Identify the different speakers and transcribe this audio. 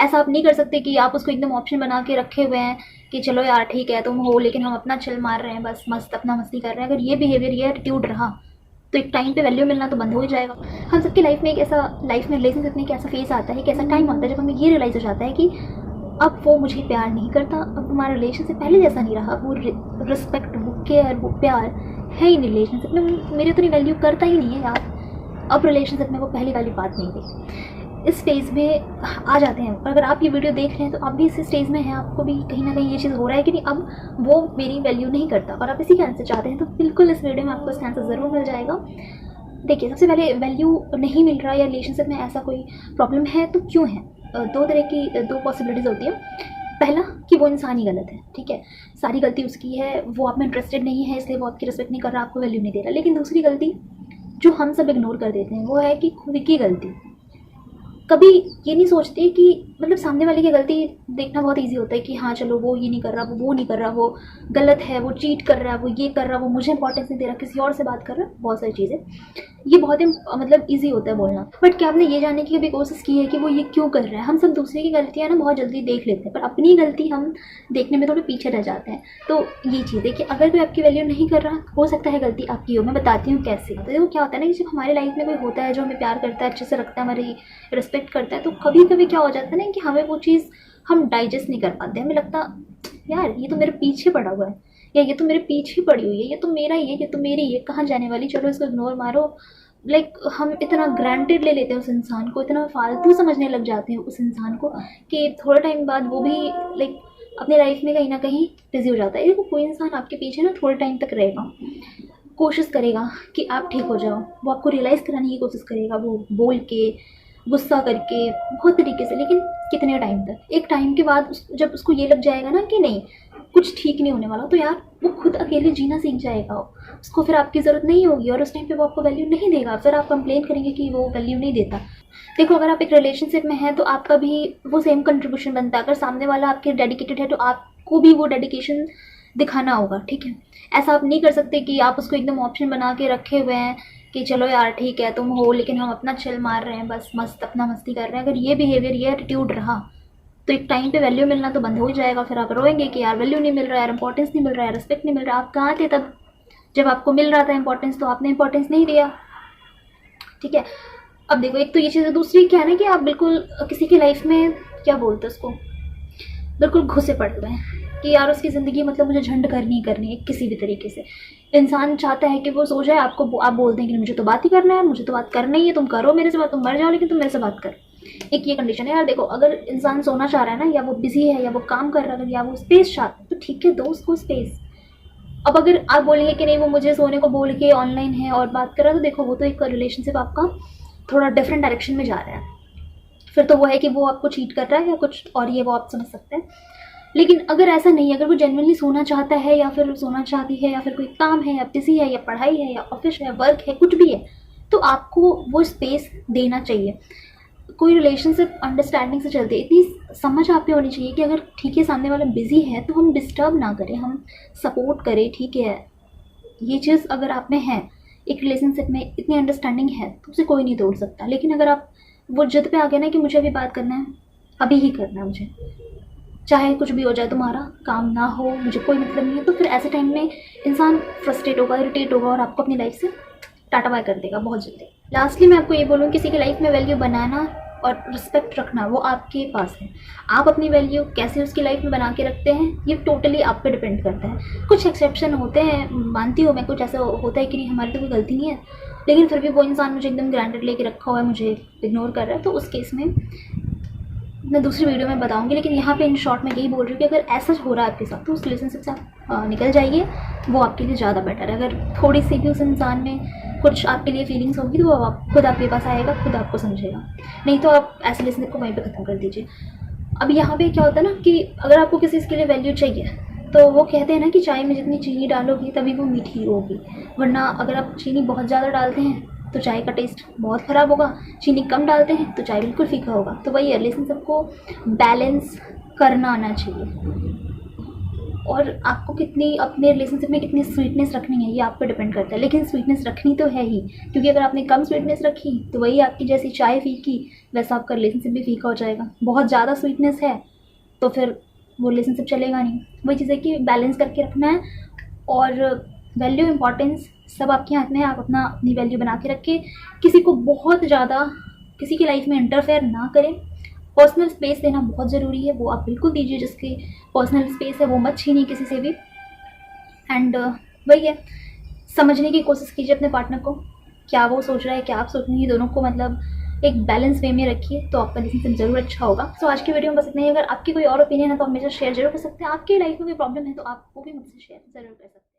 Speaker 1: ऐसा आप नहीं कर सकते कि आप उसको एकदम ऑप्शन बना के रखे हुए हैं कि चलो यार ठीक है तुम हो, लेकिन हम अपना चिल मार रहे हैं, बस मस्त अपना मस्ती कर रहे हैं। अगर ये बिहेवियर, ये एटीट्यूड रहा तो एक टाइम पे वैल्यू मिलना तो बंद हो ही जाएगा। हम सबकी लाइफ में एक ऐसा, लाइफ में रिलेशनशिप में एक ऐसा फेस आता है, एक ऐसा टाइम आता है जब हमें ये रियलाइज़ हो जाता है कि अब वो मुझे प्यार नहीं करता, अब हमारा रिलेशनशिप पहले जैसा नहीं रहा, वो रिस्पेक्ट, वो केयर, वो प्यार है ही नहीं रिलेशनशिप में, मेरी उतनी वैल्यू करता ही नहीं है यार। अब रिलेशनशिप में वो पहली वाली बात नहीं रही। इस स्टेज में आ जाते हैं। और अगर आप ये वीडियो देख रहे हैं तो आप भी इस स्टेज में हैं, आपको भी कहीं ना कहीं ये चीज़ हो रहा है कि नहीं अब वो मेरी वैल्यू नहीं करता और आप इसी का आंसर चाहते हैं, तो बिल्कुल इस वीडियो में आपको इसका आंसर ज़रूर मिल जाएगा। देखिए, सबसे पहले वैल्यू नहीं मिल रहा या रिलेशनशिप में ऐसा कोई प्रॉब्लम है तो क्यों है? दो तरह की, दो पॉसिबिलिटीज़ होती है। पहला कि वो इंसान ही गलत है, ठीक है, सारी गलती उसकी है, वो आप में इंटरेस्टेड नहीं है इसलिए वो आपकी रिस्पेक्ट नहीं कर रहा, आपको वैल्यू नहीं दे रहा। लेकिन दूसरी गलती जो हम सब इग्नोर कर देते हैं वो है कि खुद की गलती। कभी ये नहीं सोचते कि मतलब सामने वाले की गलती देखना बहुत इजी होता है कि हाँ चलो वो ये नहीं कर रहा, वो नहीं कर रहा, वो गलत है, वो चीट कर रहा है, वो ये कर रहा है, वो मुझे इंपॉर्टेंस नहीं दे रहा, किसी और से बात कर रहा है, बहुत सारी चीज़ें, ये बहुत ही मतलब ईजी होता है बोलना। बट क्या आपने ये जानने की कभी कोशिश की है कि वो ये क्यों कर रहा है? हम सब दूसरे की गलतियाँ ना बहुत जल्दी देख लेते हैं, पर अपनी गलती हम देखने में थोड़े पीछे रह जाते हैं। तो ये चीज़ है कि अगर कोई आपकी वैल्यू नहीं कर रहा, हो सकता है गलती आपकी हो। मैं बताती हूँ कैसे। तो देखो क्या होता है ना कि जब हमारी लाइफ में कोई होता है जो हमें प्यार करता है, अच्छे से रखता है, हमारी रिस्पेक्ट करता है, तो कभी कभी क्या हो जाता है ना कि हमें वो चीज़ हम डाइजेस्ट नहीं कर पाते। हमें लगता यार ये तो मेरे पीछे पड़ा हुआ है, या ये तो मेरे पीछे पड़ी हुई है, ये तो मेरा ही है, ये तो मेरी है, कहाँ जाने वाली, चलो इसको इग्नोर मारो। लाइक हम इतना ग्रांटेड ले लेते हैं उस इंसान को, इतना फालतू समझने लग जाते हैं उस इंसान को कि थोड़ा टाइम बाद वो भी लाइक अपनी लाइफ में कहीं ना कहीं बिजी हो जाता है। देखो कोई इंसान आपके पीछे ना थोड़े टाइम तक रहेगा, कोशिश करेगा कि आप ठीक हो जाओ, वो आपको रियलाइज़ कराने की कोशिश करेगा, वो बोल के, गुस्सा करके, बहुत तरीके से। लेकिन कितने टाइम तक? एक टाइम के बाद जब उसको ये लग जाएगा ना कि नहीं कुछ ठीक नहीं होने वाला, तो यार वो खुद अकेले जीना सीख जाएगा, उसको फिर आपकी ज़रूरत नहीं होगी और उस टाइम पे वो आपको वैल्यू नहीं देगा। फिर आप कंप्लेन करेंगे कि वो वैल्यू नहीं देता। देखो अगर आप एक रिलेशनशिप में हैं तो आपका भी वो सेम कंट्रीब्यूशन बनता है। अगर सामने वाला आपके डेडिकेटेड है तो आपको भी वो डेडिकेशन दिखाना होगा, ठीक है। ऐसा आप नहीं कर सकते कि आप उसको एकदम ऑप्शन बना के रखे हुए हैं कि चलो यार ठीक है तुम हो, लेकिन हम अपना चिल मार रहे हैं, बस मस्त अपना मस्ती कर रहे हैं। अगर ये बिहेवियर, ये एटीट्यूड रहा तो एक टाइम पे वैल्यू मिलना तो बंद हो ही जाएगा। फिर आप रोएंगे कि यार वैल्यू नहीं मिल रहा है, यार इंपॉर्टेंस नहीं मिल रहा है, रिस्पेक्ट नहीं मिल रहा। आप कहाँ थे तब जब आपको मिल रहा था इंपॉर्टेंस? तो आपने इंपॉर्टेंस नहीं दिया, ठीक है। अब देखो एक तो ये चीज़ है, दूसरी क्या है ना कि आप बिल्कुल किसी की लाइफ में क्या बोलते हैं उसको, बिल्कुल घुसे पड़े हुए हैं कि यार उसकी ज़िंदगी मतलब मुझे झंड करनी ही करनी है किसी भी तरीके से। इंसान चाहता है कि वो सो जाए, आपको आप बोल दें कि मुझे तो बात ही करना है, मुझे तो बात करना ही है, तुम करो मेरे से बात, तुम मर जाओ लेकिन तुम मेरे से बात करो। एक ये कंडीशन है यार। देखो अगर इंसान सोना चाह रहा है ना, या वो बिजी है, या वो काम कर रहा है, या वो स्पेस चाहता है, तो ठीक है दो उसको स्पेस। अब अगर आप बोलेंगे कि नहीं वो मुझे सोने को बोल के ऑनलाइन है और बात कर रहा है, तो देखो वो तो एक रिलेशनशिप आपका थोड़ा डिफरेंट डायरेक्शन में जा रहा है। फिर तो वो है कि वो आपको चीट कर रहा है या कुछ और, ये वो आप समझ सकते हैं। लेकिन अगर ऐसा नहीं है, अगर वो जेन्युइनली सोना चाहता है या फिर सोना चाहती है, या फिर कोई काम है, या बिजी है, या पढ़ाई है, या ऑफिस है, वर्क है, कुछ भी है, तो आपको वो स्पेस देना चाहिए। कोई रिलेशनशिप अंडरस्टैंडिंग से चलती है, इतनी समझ आप में होनी चाहिए कि अगर ठीक है सामने वाला बिजी है तो हम डिस्टर्ब ना करें, हम सपोर्ट करें, ठीक है। ये चीज़ अगर आप में है, एक रिलेशनशिप में इतनी अंडरस्टैंडिंग है तो उसे कोई नहीं तोड़ सकता। लेकिन अगर आप वो जिद पे आ गए ना कि मुझे अभी बात करना है, अभी ही करना है मुझे, चाहे कुछ भी हो जाए, तुम्हारा काम ना हो, मुझे कोई मतलब नहीं है, तो फिर ऐसे टाइम में इंसान फ्रस्ट्रेट होगा, इरिटेट होगा और आपको अपनी लाइफ से टाटा बाय कर देगा बहुत जल्दी। लास्टली मैं आपको ये बोलूँ, किसी की लाइफ में वैल्यू बनाना और रिस्पेक्ट रखना वो आपके पास है। आप अपनी वैल्यू कैसे उसकी लाइफ में बना के रखते हैं ये टोटली आप पे डिपेंड करता है। कुछ एक्सेप्शन होते हैं, मानती हूँ मैं, कुछ ऐसा होता है कि नहीं हमारी तो कोई गलती नहीं है, लेकिन फिर भी वो इंसान मुझे एकदम ग्रांटेड लेके रखा हुआ है, मुझे इग्नोर कर रहा है, तो उस केस में मैं दूसरी वीडियो में बताऊंगी। लेकिन यहाँ पे इन शॉर्ट में यही बोल रही हूँ कि अगर ऐसा हो रहा है आपके साथ तो उस रिलेशनशिप से आप निकल जाइए, वो आपके लिए ज़्यादा बेटर है। अगर थोड़ी सी भी उस इंसान में कुछ आपके लिए फीलिंग्स होगी तो वो आप खुद आपके पास आएगा, खुद आपको समझेगा, नहीं तो आप ऐसे रिलेशनशिप को वहीं पे ख़त्म कर दीजिए। अब यहाँ पे क्या होता है ना कि अगर आपको किसी चीज़ के लिए वैल्यू चाहिए तो वो कहते हैं ना कि चाय में जितनी चीनी डालोगी तभी वो मीठी होगी, वरना अगर आप चीनी बहुत ज़्यादा डालते हैं तो चाय का टेस्ट बहुत ख़राब होगा, चीनी कम डालते हैं तो चाय बिल्कुल फीका होगा। तो वही रिलेशनशिप को बैलेंस करना आना चाहिए। और आपको कितनी अपने रिलेशनशिप में कितनी स्वीटनेस रखनी है ये आप पे डिपेंड करता है। लेकिन स्वीटनेस रखनी तो है ही, क्योंकि अगर आपने कम स्वीटनेस रखी तो वही आपकी जैसी चाय फीकी वैसा आपका रिलेशनशिप भी फीका हो जाएगा। बहुत ज़्यादा स्वीटनेस है तो फिर वो रिलेशनशिप चलेगा नहीं। वही चीज़ है कि बैलेंस करके रखना है। और वैल्यू इंपॉर्टेंस सब आपके हाथ में है, आप अपनी वैल्यू बना के रखें। किसी को बहुत ज़्यादा किसी की लाइफ में इंटरफेयर ना करें। पर्सनल स्पेस देना बहुत ज़रूरी है, वो आप बिल्कुल दीजिए। जिसकी पर्सनल स्पेस है वो मत छीनिए किसी से भी। एंड वही है, समझने की कोशिश कीजिए अपने पार्टनर को, क्या वो सोच रहा है क्या आप सोच रही हैं, दोनों को मतलब एक बैलेंस वे में रखिए तो आपका रिलेशनशिप जरूर अच्छा होगा। सो आज की वीडियो में बस इतना ही। अगर आपकी कोई और ओपिनियन है तो आप मेरे साथ शेयर जरूर कर सकते हैं। आपकी लाइफ में कोई प्रॉब्लम है तो आप वो भी मुझसे शेयर जरूर कर सकते हैं।